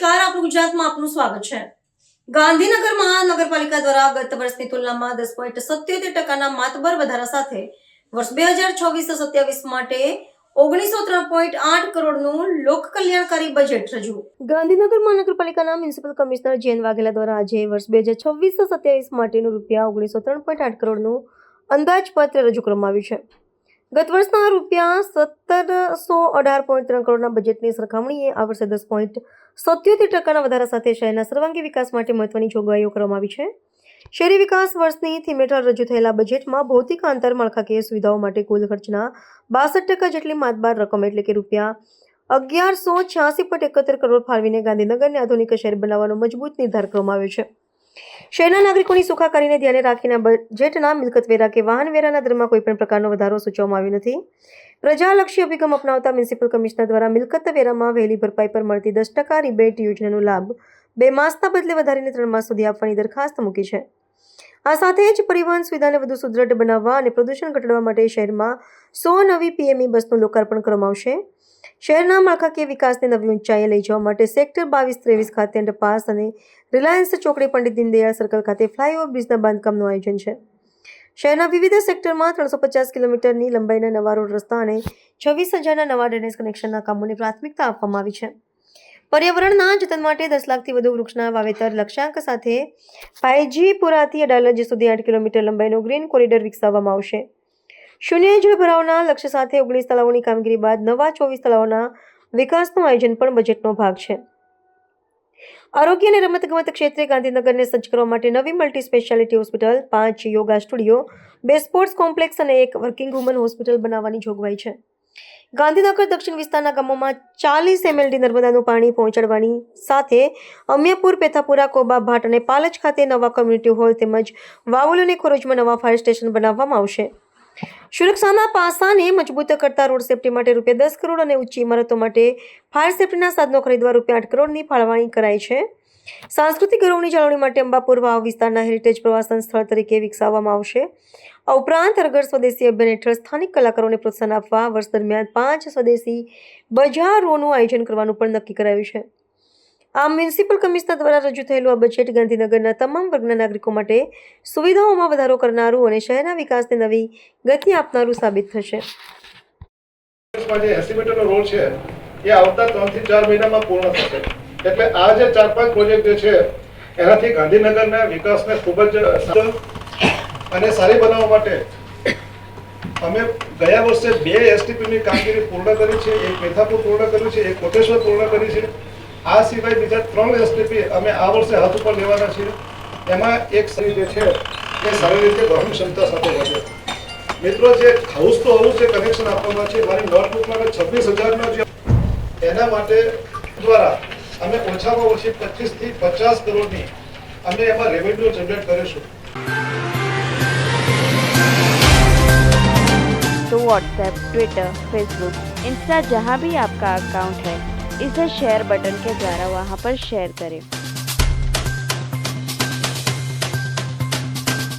નમસ્કાર, આપણું ગુજરાતમાં આપનું સ્વાગત છે। ગાંધીનગર મહાનગરપાલિકા દ્વારા ગત વર્ષની તુલનામાં 10.77% માતબર વધારા સાથે વર્ષ 2026-27 માટે 1903.8 કરોડનું લોક કલ્યાણકારી બજેટ રજૂ। ગાંધીનગર મહાનગરપાલિકાના મ્યુનિસિપલ કમિશનર જયંત વાઘેલા દ્વારા આજે વર્ષ 2026-27 માટેનું રૂપિયા 1903.8 કરોડનું અંદાજપત્ર રજૂ કરવામાં આવ્યું છે। ગત વર્ષના રૂપિયા 1718.3 કરોડના બજેટની સરખામણીએ આ વર્ષે 10.77% વધારા સાથે શહેરના સર્વાંગી વિકાસ માટે મહત્વની જોગવાઈઓ કરવામાં આવી છે। શહેરી વિકાસ વર્ષની થીમ હેઠળ રજૂ થયેલા બજેટમાં ભૌતિક આંતરમાળખાકીય સુવિધાઓ માટે કુલ ખર્ચના 62% જેટલી માતબાર રકમ એટલે કે રૂપિયા 1186.71 કરોડ ફાળવીને ગાંધીનગરને આધુનિક શહેર બનાવવાનો મજબૂત નિર્ધાર કરવામાં આવ્યો છે। શહેરના નાગરિકોની સુખાકારીને ધ્યાને રાખીને બજેટના મિલકત વેરા કે વાહન વેરાના દરમાં કોઈપણ પ્રકારનો વધારો સૂચવવામાં આવ્યો નથી। પ્રજાલક્ષી અભિગમ અપનાવતા મ્યુનિસિપલ કમિશનર દ્વારા મિલકત વેરામાં વહેલી ભરપાઈ પર મળતી 10% રિબેટ યોજનાનો લાભ 2 માસના બદલે વધારીને 3 માસ સુધી આપવાની દરખાસ્ત મૂકી છે। આ સાથે જ પરિવહન સુવિધાને વધુ સુદૃઢ બનાવવા અને પ્રદૂષણ ઘટાડવા માટે શહેરમાં 100 નવી પીએમઈ બસનું લોકાર્પણ કરવામાં આવશે। શહેરના માળખાકીય વિકાસને નવી ઊંચાઈએ લઈ જવા માટે સેક્ટર 22-23 ખાતે અંડરપાસ અને રિલાયન્સ ચોકડી પંડિત દીનદયાળ સર્કલ ખાતે ફ્લાયઓવર બ્રિજના બાંધકામનું આયોજન છે। શહેરના વિવિધ સેક્ટરમાં 350 કિલોમીટરની લંબાઈના નવા રોડ રસ્તા અને 26,000ના નવા ડ્રેનેજ કનેક્શનના કામોને પ્રાથમિકતા આપવામાં આવી છે। પર્યાવરણના જતન માટે 10 લાખથી વધુ વૃક્ષના વાવેતર લક્ષ્યાંક સાથે ભાઈજીપુરાથી અડાલજ સુધી 8 કિલોમીટર લંબાઈનો ગ્રીન કોરિડોર વિકસાવવામાં આવશે। શૂન્ય જળ ભરાવના લક્ષ્ય સાથે 19 તળાવોની કામગીરી બાદ નવા 24 તળાવોના વિકાસનું આયોજન પણ બજેટનો ભાગ છે। આરોગ્ય અને રમતગમત ક્ષેત્રે ગાંધીનગરને સજ્જ કરવા માટે નવી multi speciality hospital, 5 yoga studio, 2 sports complex અને 1 વર્કિંગ વુમન હોસ્પિટલ બનાવવાની જોગવાઈ છે। ગાંધીનગર દક્ષિણ વિસ્તારના ગામોમાં 40 MLD નર્મદાનું પાણી પહોંચાડવાની સાથે અમ્યાપુર, પેથાપુરા, કોબા ભાટ અને પાલજ ખાતે નવા કોમ્યુનિટી હોલ તેમજ વાવોલ અને ખોરોજમાં નવા ફાયર સ્ટેશન બનાવવામાં આવશે। સુરક્ષાના પાસાને મજબૂત કરતા રોડ સેફટી માટે રૂપિયા 10 કરોડ અને ઊંચી ઇમારતો માટે ફાયર સેફટીના સાધનો ખરીદવા રૂપિયા 8 કરોડની ફાળવણી કરાઈ છે। સાંસ્કૃતિક ગૌરવની જાળવણી માટે અંબાપુર વાવ વિસ્તારના હેરિટેજ પ્રવાસન સ્થળ તરીકે વિકસાવવામાં આવશે। આ ઉપરાંત હરઘર સ્વદેશી અભિયાન હેઠળ સ્થાનિક કલાકારોને પ્રોત્સાહન આપવા વર્ષ દરમિયાન 5 સ્વદેશી બજારોનું આયોજન કરવાનું પણ નક્કી કરાયું છે। આમ મ્યુનિસિપલ કમિશનર દ્વારા રજૂ થયેલું આ બજેટ ગાંધીનગરના તમામ વર્ગના નાગરિકો માટે સુવિધાઓમાં વધારો કરનારું અને શહેરના વિકાસને નવી ગતિ આપનારું સાબિત થશે। એસ્ટિમેટરનો રોલ છે એ આવતા 3 થી 4 મહિનામાં પૂર્ણ થશે, એટલે આ જે 4-5 પ્રોજેક્ટ જે છે એનાથી ગાંધીનગરના વિકાસને ખૂબ જ અને સારી બનાવવા માટે અમે ગયા વર્ષે 2 એસટીપીની કામગીરી પૂર્ણ કરી છે, 1 મેથાપુર પૂર્ણ કર્યું છે, 1 કોટેશ્વર પૂર્ણ કરી છે। આ સિવાય બીજા 3 એસટીપી અમે આ વર્ષે હાથ ઉપર લેવાના છીએ। એમાં એક સરી જે છે એ સારી રીતે વહન ક્ષમતા સાથે વધે। મિત્રો, જે હાઉસ ટુ હાઉસ જે કનેક્શન આપવાના છે મારી નોટબુકમાં 26,000નો જે એના માટે દ્વારા અમે ઓછામાં ઓછી 25 થી 50 કરોડની અમે એમાં રેવન્યુ જનરેટ કરીશું। तो व्हाट्सएप, ट्विटर, फेसबुक, इंस्टा जहाँ भी आपका अकाउंट है इसे शेयर बटन के द्वारा वहाँ पर शेयर करें।